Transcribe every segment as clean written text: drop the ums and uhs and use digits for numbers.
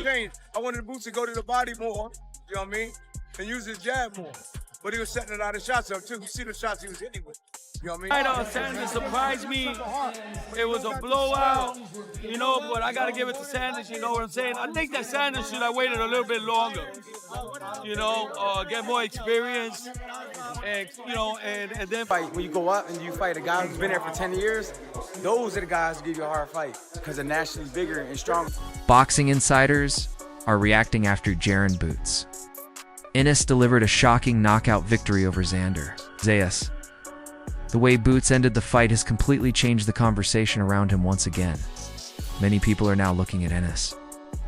change. I wanted Boots to go to the body more, you know what I mean, and use his jab more. But he was setting a lot of shots up too. You see the shots he was hitting with. You know what I mean? Right on, Sanders surprised me. It was a blowout, you know, but I got to give it to Sanders, you know what I'm saying? I think that Sanders should have waited a little bit longer, you know, get more experience, and, you know, and then fight. When you go up and you fight a guy who's been there for 10 years, those are the guys who give you a hard fight because they're nationally bigger and stronger. Boxing insiders are reacting after Jaron Boots Ennis delivered a shocking knockout victory over Xander Zayas. The way Boots ended the fight has completely changed the conversation around him once again. Many people are now looking at Ennis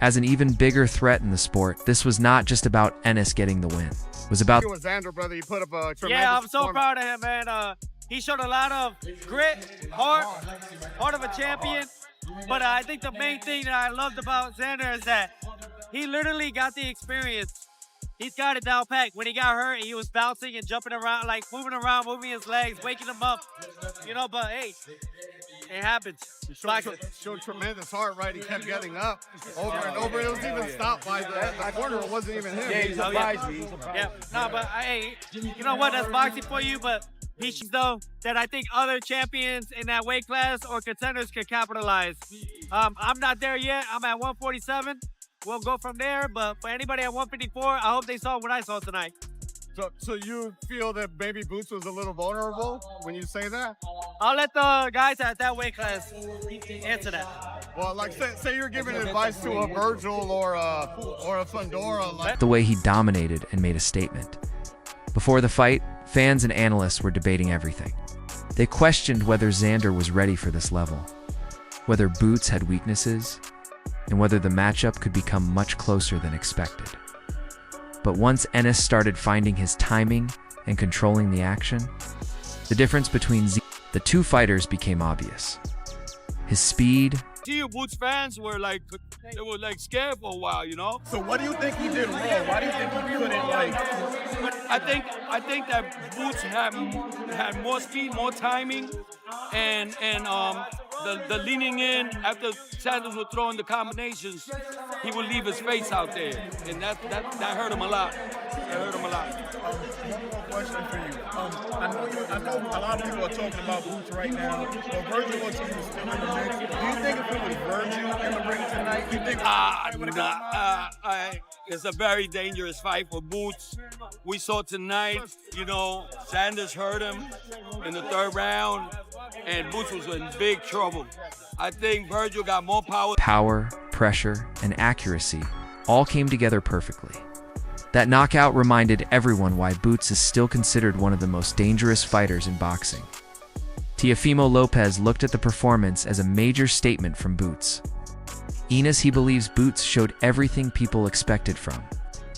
as an even bigger threat in the sport. This was not just about Ennis getting the win. It was about Xander, brother. You put up a tremendous Yeah, I'm so proud of him, man. He showed a lot of grit, heart of a champion. But I think the main thing that I loved about Xander is that he literally got the experience. He's got it down packed. When he got hurt, he was bouncing and jumping around, like moving around, moving his legs, waking him up. You know, but hey, it happens. He showed tremendous heart, right? He kept getting up over and over. It was even stopped by the corner. It wasn't even him. Yeah, he surprised me. Yeah, no, but hey, you know what? That's boxing for you, but he should know that I think other champions in that weight class or contenders can capitalize. I'm not there yet. I'm at 147. We'll go from there, but for anybody at 154, I hope they saw what I saw tonight. So you feel that maybe Boots was a little vulnerable when you say that? I'll let the guys at that weight class answer that. Well, like say you're giving advice to a Virgil or a Fundora. Like the way he dominated and made a statement. Before the fight, fans and analysts were debating everything. They questioned whether Xander was ready for this level, whether Boots had weaknesses, and whether the matchup could become much closer than expected. But once Ennis started finding his timing and controlling the action, the difference between the two fighters became obvious. His speed, Boots fans were like scared for a while, you know. So what do you think he did wrong? Why do you think he couldn't I think that Boots had more speed, more timing, and the leaning in after Sanders was throwing the combinations, he would leave his face out there, and that hurt him a lot. One more question for you. I know a lot of people are talking about Boots right now, but Virgil was still in the mix. Do you think if it was Virgil in the ring tonight, do you think it's a very dangerous fight for Boots. We saw tonight, you know, Sanders hurt him in the third round, and Boots was in big trouble. I think Virgil got more power. Power, pressure, and accuracy all came together perfectly. That knockout reminded everyone why Boots is still considered one of the most dangerous fighters in boxing. Teofimo Lopez looked at the performance as a major statement from Boots. Ennis, he believes Boots showed everything people expected from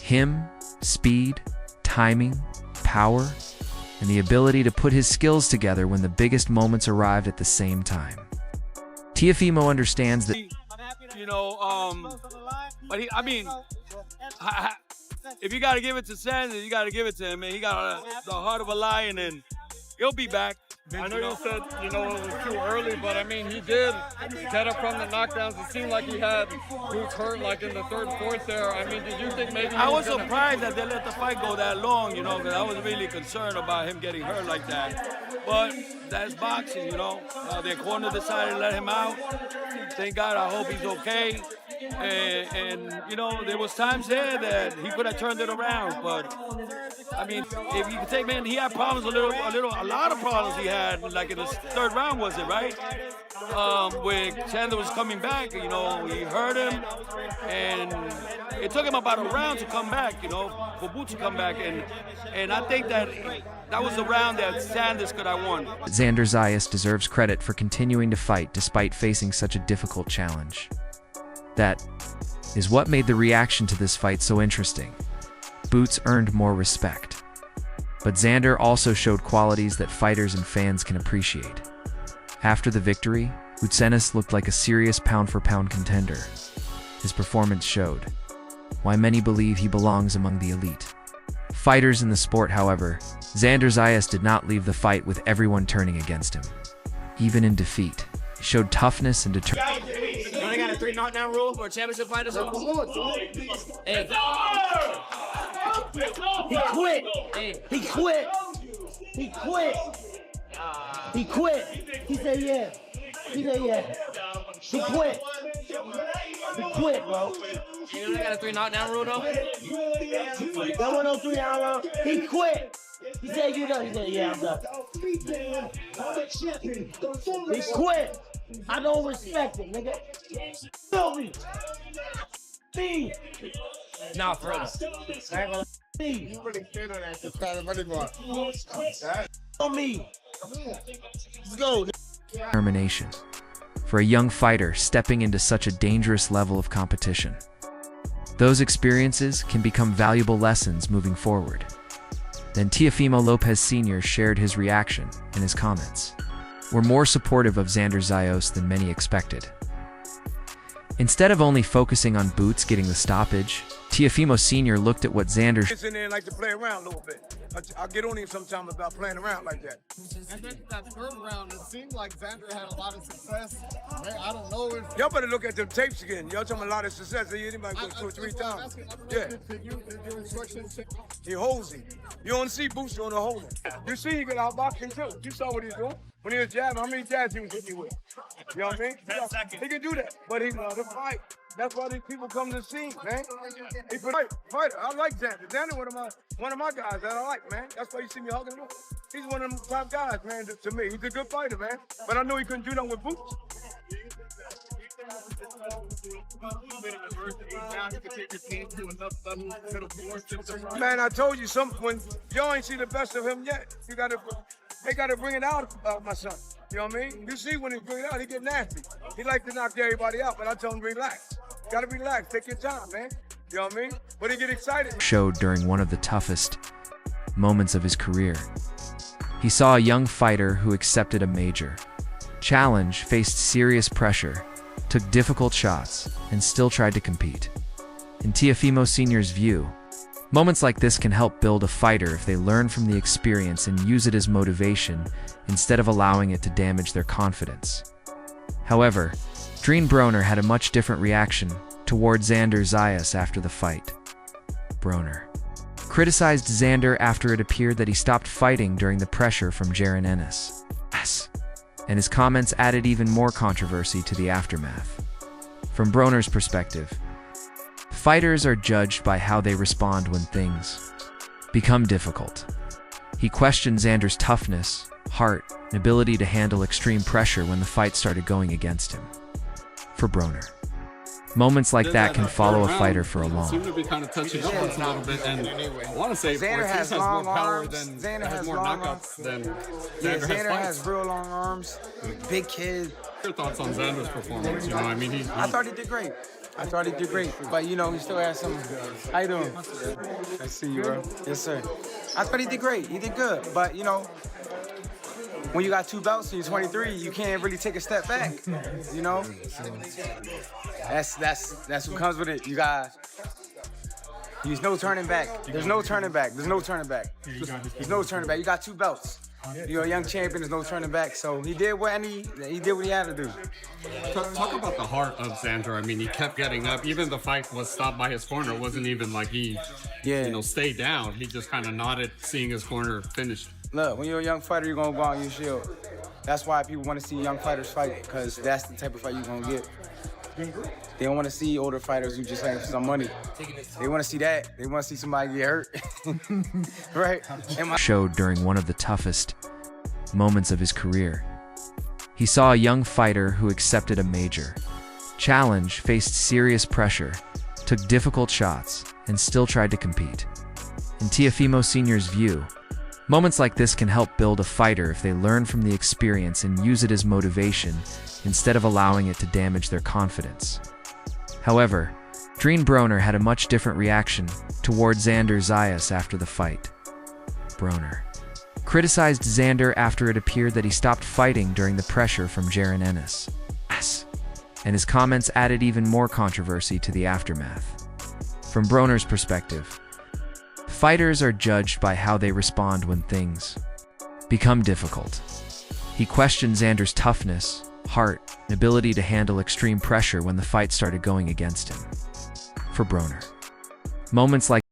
him: speed, timing, power, and the ability to put his skills together when the biggest moments arrived at the same time. Teofimo understands that, you know, but if you got to give it to Sanders, you got to give it to him, man. He got the heart of a lion, and he'll be back. I know you said, you know, it was too early, but I mean, he did get up from the knockdowns. It seemed like he had Boots hurt, like in the third, fourth there. I mean, did you think maybe... I was surprised that they let the fight go that long, you know, because I was really concerned about him getting hurt like that. But that's boxing, you know. Their corner decided to let him out. Thank God, I hope he's okay. And you know, there was times there that he could have turned it around, but I mean, if you could take, man, he had problems a lot of problems he had, like in the third round, was it, right? When Xander was coming back, you know, he hurt him, and it took him about a round to come back, you know, for Boots to come back, and I think that was the round that Sanders could have won. Xander Zayas deserves credit for continuing to fight despite facing such a difficult challenge. That is what made the reaction to this fight so interesting. Boots earned more respect, but Xander also showed qualities that fighters and fans can appreciate. After the victory, Boots Ennis looked like a serious pound-for-pound contender. His performance showed why many believe he belongs among the elite fighters in the sport. However, Xander Zayas did not leave the fight with everyone turning against him. Even in defeat, he showed toughness and determination. 3 knockdown rule for a championship fight or something? Hey. He quit. Hey. He quit. He quit. He quit. He said yeah. He said yeah. He quit. He quit, bro. You know they got a 3 knockdown rule though? That one no 3 knockdown rule. He quit. He said you done. He said yeah, I'm done. He quit. I don't respect him, nigga. Feel me. Me. Nah, for real. Me. You really fit on that. Just kind of money for On me. Let's go. Determination for a young fighter stepping into such a dangerous level of competition. Those experiences can become valuable lessons moving forward. Then Teofimo Lopez Sr. shared his reaction and his comments were more supportive of Xander Zayas than many expected. Instead of only focusing on Boots getting the stoppage, Teofimo Sr. looked at what Xander Gets in there and like to play around a little bit. I'll get on him sometime about playing around like that. And then that third round, it seemed like Xander had a lot of success. Man, I don't know if Y'all better look at them tapes again. Y'all talking a lot of success. He hit him like 2 or 3 times. Yeah. Did your instructions? He holds him. You don't see Boots doing the holding. You see he can outbox him too. You saw what he was doing. When he was jabbing, how many jabs he was hitting you with? You know what I mean? He can do that. But he loves to fight. That's why these people come to see, man. He's a fighter. I like Xander. Xander one of my guys that I like, man. That's why you see me hugging him. He's one of them top guys, man, to me. He's a good fighter, man. But I know he couldn't do nothing with Boots. Man, I told you something. When y'all ain't see the best of him yet, they gotta bring it out of my son. You know what I mean? You see when he bring it out, he get nasty. He like to knock everybody out, but I tell him relax. Gotta relax, take your time, man. You know what I mean? But he get excited. showed during one of the toughest moments of his career. He saw a young fighter who accepted a major challenge, faced serious pressure, took difficult shots, and still tried to compete. In Teofimo Sr.'s view, moments like this can help build a fighter if they learn from the experience and use it as motivation instead of allowing it to damage their confidence. However, Jaron Broner had a much different reaction toward Xander Zayas after the fight. Broner criticized Xander after it appeared that he stopped fighting during the pressure from Jaron Ennis, and his comments added even more controversy to the aftermath. From Broner's perspective, fighters are judged by how they respond when things become difficult. He questioned Xander's toughness, heart, and ability to handle extreme pressure when the fight started going against him. For Broner, moments like that can follow a fighter for a long. Seem to be kind of touching up once a little bit, and I want to say Xander Ortiz has has long more power arms. than Xander has has more long knockouts than Yeah, Xander Xander has has real long arms, big kid. Your thoughts on Xander's performance? You know, I mean, I thought he did great. But you know, he still has some. How you doing? I see you, bro. Yes, sir. I thought he did great. He did good. But you know, when you got 2 belts and you're 23, you can't really take a step back. You know, that's what comes with it. There's no turning back. There's no turning back. You got 2 belts. You're a young champion. There's no turning back. So he did what he had to do. talk about the heart of Xander. I mean, he kept getting up. Even the fight was stopped by his corner. It wasn't even like he, stayed down. He just kind of nodded, seeing his corner finished. Look, when you're a young fighter, you're gonna go out and you shield. That's why people want to see young fighters fight, because that's the type of fight you're gonna get. They don't want to see older fighters who just fighting for some money. They want to see that. They want to see somebody get hurt. Right? Showed during one of the toughest moments of his career. He saw a young fighter who accepted a major challenge, faced serious pressure, took difficult shots, and still tried to compete. In Teofimo Sr.'s view, moments like this can help build a fighter if they learn from the experience and use it as motivation instead of allowing it to damage their confidence. However, Jaron Broner had a much different reaction toward Xander Zayas after the fight. Broner criticized Xander after it appeared that he stopped fighting during the pressure from Jaron Ennis, and his comments added even more controversy to the aftermath. From Broner's perspective, fighters are judged by how they respond when things become difficult. He questioned Xander's toughness, heart, and ability to handle extreme pressure when the fight started going against him. For Broner, moments like